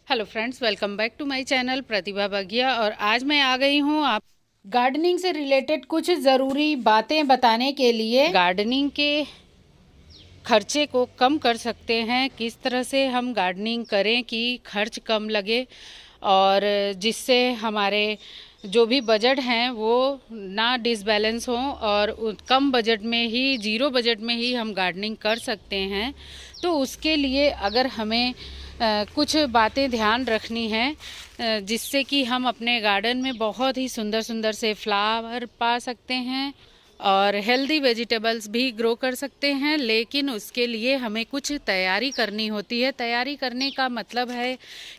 Hello friends, welcome back to my channel Pratibha Bagiya. और आज मैं आ गई हूँ आप गार्डनिंग से रिलेटेड कुछ ज़रूरी बातें बताने के लिए। गार्डनिंग के खर्चे को कम कर सकते हैं, किस तरह से हम गार्डनिंग करें कि खर्च कम लगे और जिससे हमारे जो भी बजट हैं वो ना डिसबैलेंस हों और कम बजट में ही, ज़ीरो बजट में ही हम गार्डनिंग कर सकते हैं। तो उसके लिए अगर हमें कुछ बातें ध्यान रखनी है जिससे कि हम अपने गार्डन में बहुत ही सुंदर सुंदर से फ्लावर पा सकते हैं और हेल्दी वेजिटेबल्स भी ग्रो कर सकते हैं। लेकिन उसके लिए हमें कुछ तैयारी करनी होती है। तैयारी करने का मतलब है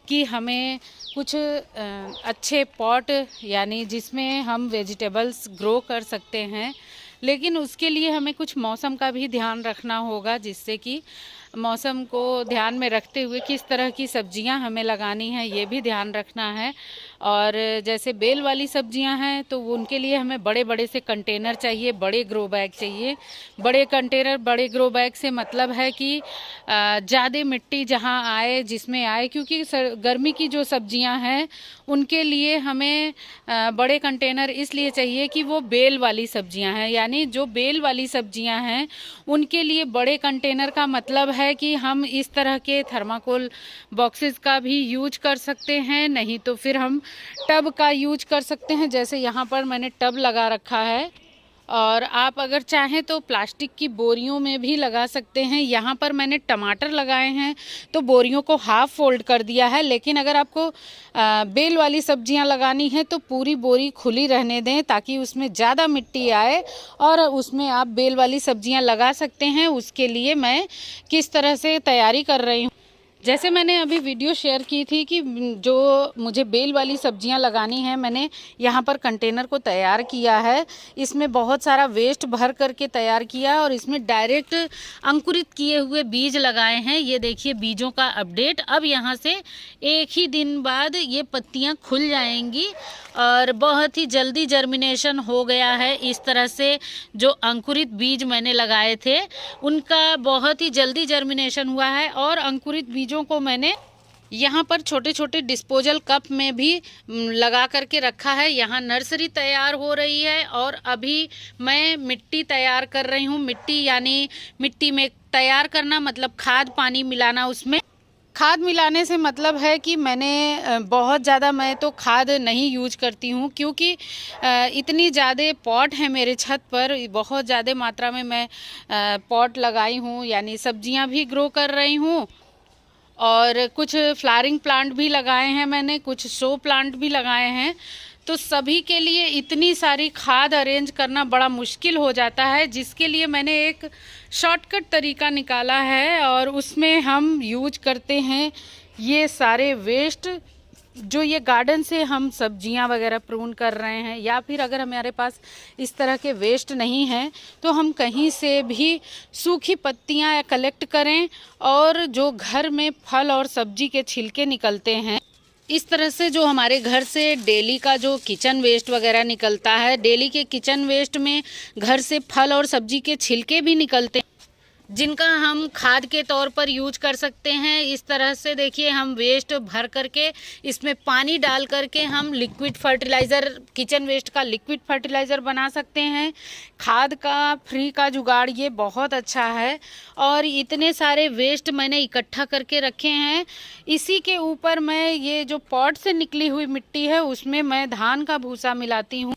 कि हमें कुछ अच्छे पॉट यानी जिसमें हम वेजिटेबल्स ग्रो कर सकते हैं। लेकिन उसके लिए हमें कुछ मौसम का भी ध्यान रखना होगा, जिससे कि मौसम को ध्यान में रखते हुए किस तरह की सब्जियां हमें लगानी है ये भी ध्यान रखना है। और जैसे बेल वाली सब्जियां हैं तो उनके लिए हमें बड़े बड़े से कंटेनर चाहिए, बड़े ग्रो बैग चाहिए। बड़े कंटेनर, बड़े ग्रो बैग से मतलब है कि ज़्यादा मिट्टी जहां आए, जिसमें आए, क्योंकि गर्मी की जो सब्जियां हैं उनके लिए हमें बड़े कंटेनर इसलिए चाहिए कि वो बेल वाली सब्जियां हैं। यानी जो बेल वाली सब्जियां हैं उनके लिए बड़े कंटेनर का मतलब है कि हम इस तरह के थर्माकोल बॉक्सेस का भी यूज कर सकते हैं, नहीं तो फिर हम टब का यूज कर सकते हैं। जैसे यहाँ पर मैंने टब लगा रखा है और आप अगर चाहें तो प्लास्टिक की बोरियों में भी लगा सकते हैं। यहाँ पर मैंने टमाटर लगाए हैं तो बोरियों को हाफ फोल्ड कर दिया है। लेकिन अगर आपको बेल वाली सब्जियां लगानी है तो पूरी बोरी खुली रहने दें ताकि उसमें ज़्यादा मिट्टी आए और उसमें आप बेल वाली सब्जियां लगा सकते हैं। उसके लिए मैं किस तरह से तैयारी कर रही हूँ, जैसे मैंने अभी वीडियो शेयर की थी कि जो मुझे बेल वाली सब्जियां लगानी है, मैंने यहाँ पर कंटेनर को तैयार किया है। इसमें बहुत सारा वेस्ट भर करके तैयार किया और इसमें डायरेक्ट अंकुरित किए हुए बीज लगाए हैं। ये देखिए बीजों का अपडेट। अब यहाँ से एक ही दिन बाद ये पत्तियाँ खुल जाएंगी और बहुत ही जल्दी जर्मिनेशन हो गया है। इस तरह से जो अंकुरित बीज मैंने लगाए थे उनका बहुत ही जल्दी जर्मिनेशन हुआ है और अंकुरित बीजों को मैंने यहाँ पर छोटे छोटे डिस्पोजल कप में भी लगा करके रखा है। यहाँ नर्सरी तैयार हो रही है और अभी मैं मिट्टी तैयार कर रही हूँ। मिट्टी यानी मिट्टी में तैयार करना मतलब खाद पानी मिलाना। उसमें खाद मिलाने से मतलब है कि मैंने बहुत ज़्यादा, मैं तो खाद नहीं यूज करती हूँ क्योंकि इतनी ज़्यादा पॉट है मेरे छत पर, बहुत ज़्यादा मात्रा में मैं पॉट लगाई हूँ। यानी सब्जियाँ भी ग्रो कर रही हूँ और कुछ फ्लावरिंग प्लांट भी लगाए हैं मैंने, कुछ शो प्लांट भी लगाए हैं। तो सभी के लिए इतनी सारी खाद अरेंज करना बड़ा मुश्किल हो जाता है, जिसके लिए मैंने एक शॉर्टकट तरीका निकाला है और उसमें हम यूज करते हैं ये सारे वेस्ट जो ये गार्डन से हम सब्जियां वगैरह प्रून कर रहे हैं, या फिर अगर हमारे पास इस तरह के वेस्ट नहीं हैं तो हम कहीं से भी सूखी पत्तियां कलेक्ट करें और जो घर में फल और सब्जी के छिलके निकलते हैं, इस तरह से जो हमारे घर से डेली का जो किचन वेस्ट वगैरह निकलता है, डेली के किचन वेस्ट में घर से फल और सब्जी के छिलके भी निकलते हैं जिनका हम खाद के तौर पर यूज कर सकते हैं। इस तरह से देखिए हम वेस्ट भर करके इसमें पानी डाल करके हम लिक्विड फर्टिलाइज़र, किचन वेस्ट का लिक्विड फर्टिलाइज़र बना सकते हैं। खाद का फ्री का जुगाड़ ये बहुत अच्छा है और इतने सारे वेस्ट मैंने इकट्ठा करके रखे हैं। इसी के ऊपर मैं ये जो पॉट से निकली हुई मिट्टी है उसमें मैं धान का भूसा मिलाती हूँ।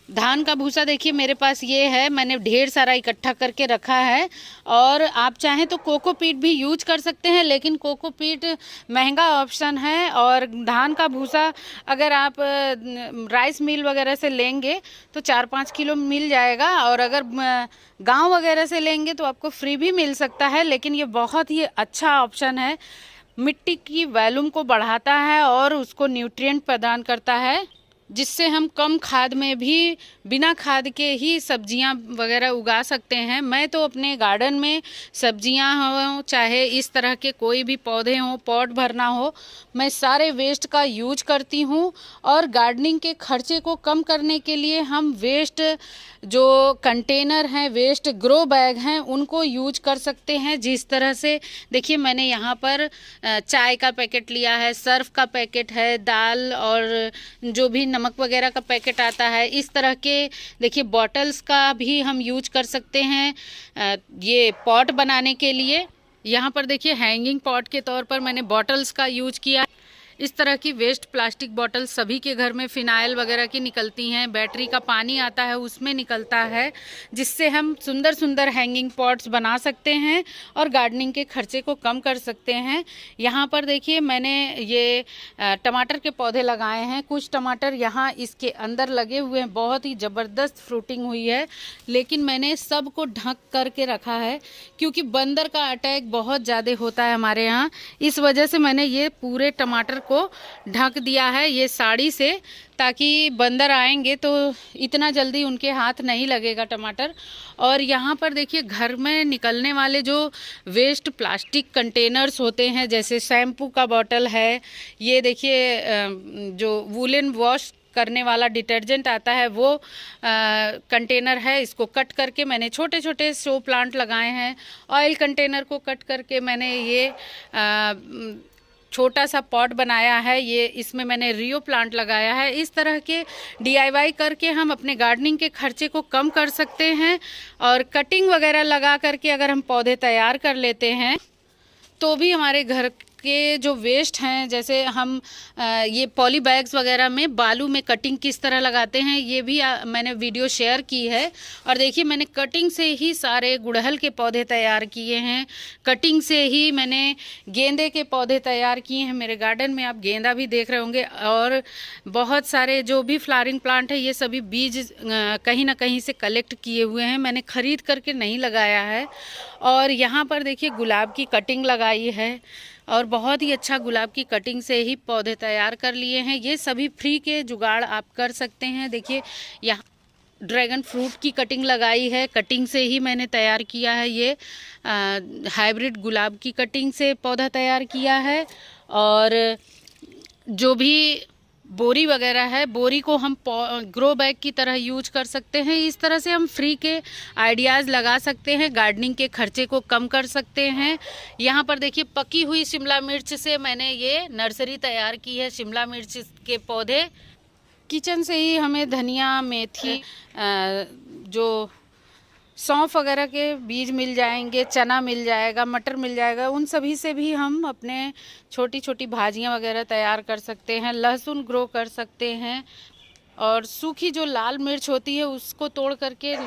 धान का भूसा देखिए मेरे पास ये है, मैंने ढेर सारा इकट्ठा करके रखा है। और आप चाहें तो कोकोपीट भी यूज कर सकते हैं, लेकिन कोकोपीट महंगा ऑप्शन है। और धान का भूसा अगर आप राइस मिल वगैरह से लेंगे तो 4-5 किलो मिल जाएगा, और अगर गांव वगैरह से लेंगे तो आपको फ्री भी मिल सकता है। लेकिन ये बहुत ही अच्छा ऑप्शन है, मिट्टी की वॉल्यूम को बढ़ाता है और उसको न्यूट्रिएंट प्रदान करता है। जिससे हम कम खाद में भी बिना खाद के ही सब्जियां वगैरह उगा सकते हैं। मैं तो अपने गार्डन में सब्जियां हो चाहे इस तरह के कोई भी पौधे हों, पॉट भरना हो, मैं सारे वेस्ट का यूज करती हूं। और गार्डनिंग के खर्चे को कम करने के लिए हम वेस्ट जो कंटेनर हैं, वेस्ट ग्रो बैग हैं, उनको यूज कर सकते हैं। जिस तरह से देखिए मैंने यहाँ पर चाय का पैकेट लिया है, सर्फ का पैकेट है, दाल और जो भी नमक वगैरह का पैकेट आता है, इस तरह के देखिए बॉटल्स का भी हम यूज कर सकते हैं ये पॉट बनाने के लिए। यहाँ पर देखिए हैंगिंग पॉट के तौर पर मैंने बॉटल्स का यूज किया। इस तरह की वेस्ट प्लास्टिक बॉटल सभी के घर में फिनाइल वगैरह की निकलती हैं, बैटरी का पानी आता है उसमें निकलता है, जिससे हम सुंदर सुंदर हैंगिंग पॉट्स बना सकते हैं और गार्डनिंग के खर्चे को कम कर सकते हैं। यहाँ पर देखिए मैंने ये टमाटर के पौधे लगाए हैं। कुछ टमाटर यहाँ इसके अंदर लगे हुए हैं, बहुत ही ज़बरदस्त फ्रूटिंग हुई है, लेकिन मैंने सबको ढक करके रखा है क्योंकि बंदर का अटैक बहुत ज़्यादा होता है हमारे यहाँ। इस वजह से मैंने ये पूरे टमाटर को ढक दिया है ये साड़ी से, ताकि बंदर आएंगे तो इतना जल्दी उनके हाथ नहीं लगेगा टमाटर। और यहाँ पर देखिए घर में निकलने वाले जो वेस्ट प्लास्टिक कंटेनर्स होते हैं, जैसे शैम्पू का बॉटल है, ये देखिए जो वूलन वॉश करने वाला डिटर्जेंट आता है वो कंटेनर है, इसको कट करके मैंने छोटे छोटे शो प्लांट लगाए हैं। ऑयल कंटेनर को कट करके मैंने ये छोटा सा पॉट बनाया है, ये इसमें मैंने रियो प्लांट लगाया है। इस तरह के DIY करके हम अपने गार्डनिंग के खर्चे को कम कर सकते हैं। और कटिंग वगैरह लगा करके अगर हम पौधे तैयार कर लेते हैं तो भी हमारे घर के जो वेस्ट हैं, जैसे हम ये पॉली बैग्स वगैरह में बालू में कटिंग किस तरह लगाते हैं, ये भी मैंने वीडियो शेयर की है। और देखिए मैंने कटिंग से ही सारे गुड़हल के पौधे तैयार किए हैं, कटिंग से ही मैंने गेंदे के पौधे तैयार किए हैं। मेरे गार्डन में आप गेंदा भी देख रहे होंगे और बहुत सारे जो भी फ्लावरिंग प्लांट है, ये सभी बीज कहीं ना कहीं से कलेक्ट किए हुए हैं, मैंने ख़रीद करके नहीं लगाया है। और यहाँ पर देखिए गुलाब की कटिंग लगाई है और बहुत ही अच्छा गुलाब की कटिंग से ही पौधे तैयार कर लिए हैं। ये सभी फ्री के जुगाड़ आप कर सकते हैं। देखिए यहाँ ड्रैगन फ्रूट की कटिंग लगाई है, कटिंग से ही मैंने तैयार किया है। ये हाइब्रिड गुलाब की कटिंग से पौधा तैयार किया है। और जो भी बोरी वगैरह है, बोरी को हम ग्रो बैग की तरह यूज कर सकते हैं। इस तरह से हम फ्री के आइडियाज़ लगा सकते हैं, गार्डनिंग के खर्चे को कम कर सकते हैं। यहाँ पर देखिए पकी हुई शिमला मिर्च से मैंने ये नर्सरी तैयार की है, शिमला मिर्च के पौधे। किचन से ही हमें धनिया, मेथी, जो सौंफ वगैरह के बीज मिल जाएंगे, चना मिल जाएगा, मटर मिल जाएगा, उन सभी से भी हम अपने छोटी छोटी भाजियां वगैरह तैयार कर सकते हैं। लहसुन ग्रो कर सकते हैं और सूखी जो लाल मिर्च होती है उसको तोड़ करके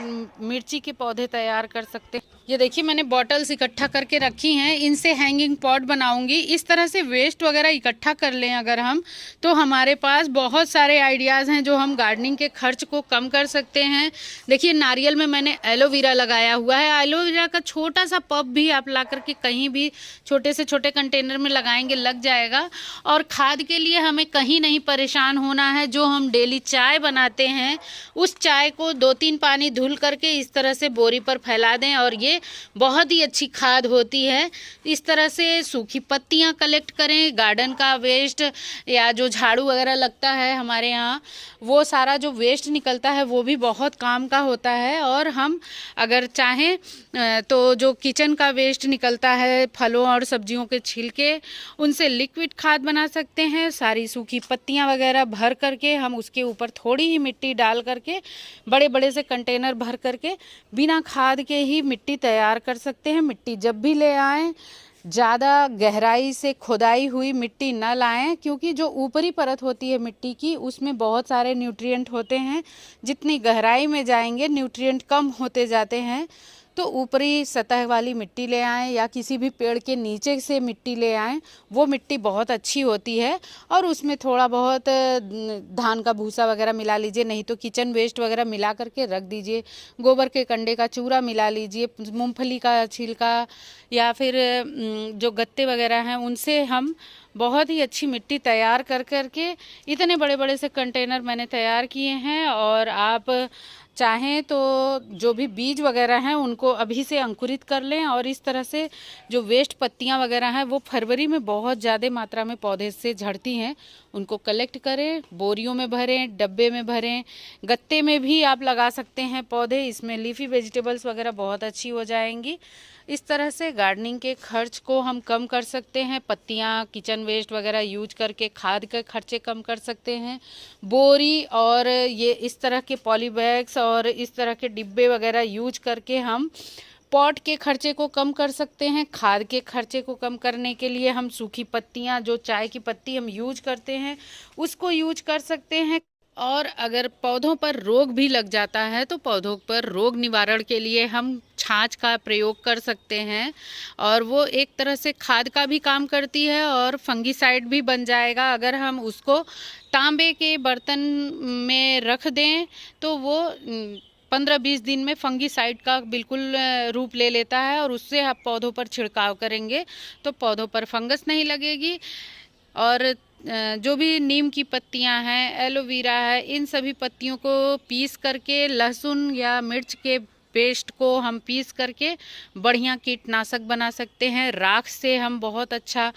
मिर्ची के पौधे तैयार कर सकते हैं। ये देखिए मैंने बॉटल्स इकट्ठा करके रखी हैं, इनसे हैंगिंग पॉट बनाऊंगी। इस तरह से वेस्ट वगैरह इकट्ठा कर लें अगर हम, तो हमारे पास बहुत सारे आइडियाज़ हैं जो हम गार्डनिंग के खर्च को कम कर सकते हैं। देखिए नारियल में मैंने एलोवेरा लगाया हुआ है। एलोवेरा का छोटा सा पप भी आप ला करके कहीं भी छोटे से छोटे कंटेनर में लगाएंगे, लग जाएगा। और खाद के लिए हमें कहीं नहीं परेशान होना है। जो हम डेली चाय बनाते हैं उस चाय को 2-3 पानी धुल करके इस तरह से बोरी पर फैला दें और ये बहुत ही अच्छी खाद होती है। इस तरह से सूखी पत्तियां कलेक्ट करें, गार्डन का वेस्ट या जो झाड़ू वगैरह लगता है हमारे यहाँ, वो सारा जो वेस्ट निकलता है वो भी बहुत काम का होता है। और हम अगर चाहें तो जो किचन का वेस्ट निकलता है, फलों और सब्जियों के छिलके, उनसे लिक्विड खाद बना सकते हैं। सारी सूखी पत्तियां वगैरह भर करके हम उसके ऊपर थोड़ी ही मिट्टी डाल करके बड़े बड़े से कंटेनर भर करके बिना खाद के ही मिट्टी तैयार कर सकते हैं। मिट्टी जब भी ले आएँ, ज़्यादा गहराई से खुदाई हुई मिट्टी न लाएं, क्योंकि जो ऊपरी परत होती है मिट्टी की उसमें बहुत सारे न्यूट्रिएंट होते हैं। जितनी गहराई में जाएंगे न्यूट्रिएंट कम होते जाते हैं। तो ऊपरी सतह वाली मिट्टी ले आएँ या किसी भी पेड़ के नीचे से मिट्टी ले आएँ, वो मिट्टी बहुत अच्छी होती है। और उसमें थोड़ा बहुत धान का भूसा वगैरह मिला लीजिए, नहीं तो किचन वेस्ट वगैरह मिला करके रख दीजिए। गोबर के कंडे का चूरा मिला लीजिए, मूंगफली का छिलका या फिर जो गत्ते वगैरह हैं उनसे हम बहुत ही अच्छी मिट्टी तैयार कर करके इतने बड़े बड़े से कंटेनर मैंने तैयार किए हैं। और आप चाहें तो जो भी बीज वगैरह हैं उनको अभी से अंकुरित कर लें। और इस तरह से जो वेस्ट पत्तियां वगैरह हैं वो फरवरी में बहुत ज़्यादा मात्रा में पौधे से झड़ती हैं, उनको कलेक्ट करें, बोरियों में भरें, डब्बे में भरें, गत्ते में भी आप लगा सकते हैं पौधे। इसमें लीफी वेजिटेबल्स वगैरह बहुत अच्छी हो जाएंगी। इस तरह से गार्डनिंग के खर्च को हम कम कर सकते हैं। पत्तियां, किचन वेस्ट वगैरह यूज करके खाद के खर्चे कम कर सकते हैं। बोरी और ये इस तरह के पॉली बैग्स और इस तरह के डिब्बे वगैरह यूज करके हम पॉट के खर्चे को कम कर सकते हैं। खाद के खर्चे को कम करने के लिए हम सूखी पत्तियां, जो चाय की पत्ती हम यूज करते हैं, उसको यूज कर सकते हैं। और अगर पौधों पर रोग भी लग जाता है तो पौधों पर रोग निवारण के लिए हम छाछ का प्रयोग कर सकते हैं। और वो एक तरह से खाद का भी काम करती है और फंगीसाइड भी बन जाएगा। अगर हम उसको तांबे के बर्तन में रख दें तो वो 15-20 दिन में फंगीसाइड का बिल्कुल रूप ले लेता है। और उससे आप पौधों पर छिड़काव करेंगे तो पौधों पर फंगस नहीं लगेगी। और जो भी नीम की पत्तियां हैं, एलोवेरा है, इन सभी पत्तियों को पीस करके, लहसुन या मिर्च के पेस्ट को हम पीस करके बढ़िया कीटनाशक बना सकते हैं। राख से हम बहुत अच्छा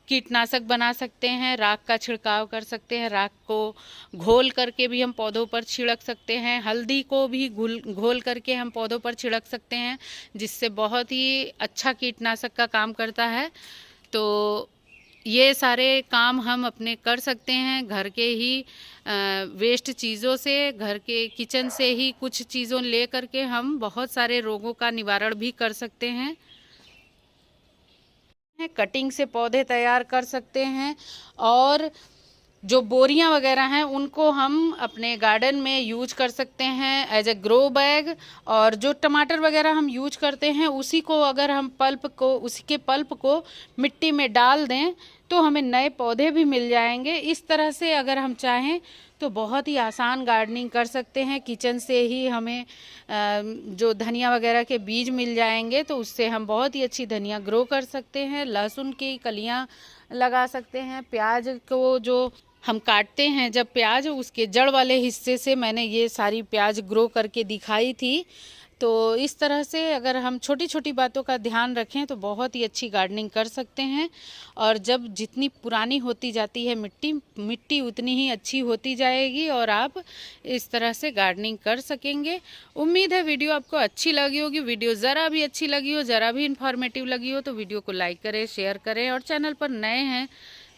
कीटनाशक बना सकते हैं, राख का छिड़काव कर सकते हैं। राख को घोल करके भी हम पौधों पर छिड़क सकते हैं। हल्दी को भी घोल करके हम पौधों पर छिड़क सकते हैं, जिससे बहुत ही अच्छा कीटनाशक का काम करता है। तो ये सारे काम हम अपने कर सकते हैं घर के ही वेस्ट चीज़ों से, घर के किचन से ही कुछ चीज़ों ले करके हम बहुत सारे रोगों का निवारण भी कर सकते हैं। कटिंग से पौधे तैयार कर सकते हैं। और जो बोरियां वगैरह हैं उनको हम अपने गार्डन में यूज कर सकते हैं एज ए ग्रो बैग। और जो टमाटर वगैरह हम यूज करते हैं उसी को अगर हम उसके पल्प को मिट्टी में डाल दें तो हमें नए पौधे भी मिल जाएंगे। इस तरह से अगर हम चाहें तो बहुत ही आसान गार्डनिंग कर सकते हैं। किचन से ही हमें जो धनिया वगैरह के बीज मिल जाएंगे तो उससे हम बहुत ही अच्छी धनिया ग्रो कर सकते हैं। लहसुन की कलियां लगा सकते हैं। प्याज को जो हम काटते हैं जब प्याज, उसके जड़ वाले हिस्से से मैंने ये सारी प्याज ग्रो करके दिखाई थी। तो इस तरह से अगर हम छोटी छोटी बातों का ध्यान रखें तो बहुत ही अच्छी गार्डनिंग कर सकते हैं। और जब जितनी पुरानी होती जाती है मिट्टी उतनी ही अच्छी होती जाएगी और आप इस तरह से गार्डनिंग कर सकेंगे। उम्मीद है वीडियो आपको अच्छी लगी होगी। वीडियो ज़रा भी अच्छी लगी हो, ज़रा भी इन्फॉर्मेटिव लगी हो तो वीडियो को लाइक करें, शेयर करें। और चैनल पर नए हैं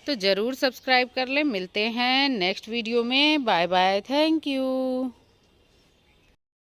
तो ज़रूर सब्सक्राइब कर लें। मिलते हैं नेक्स्ट वीडियो में। Bye bye, thank you.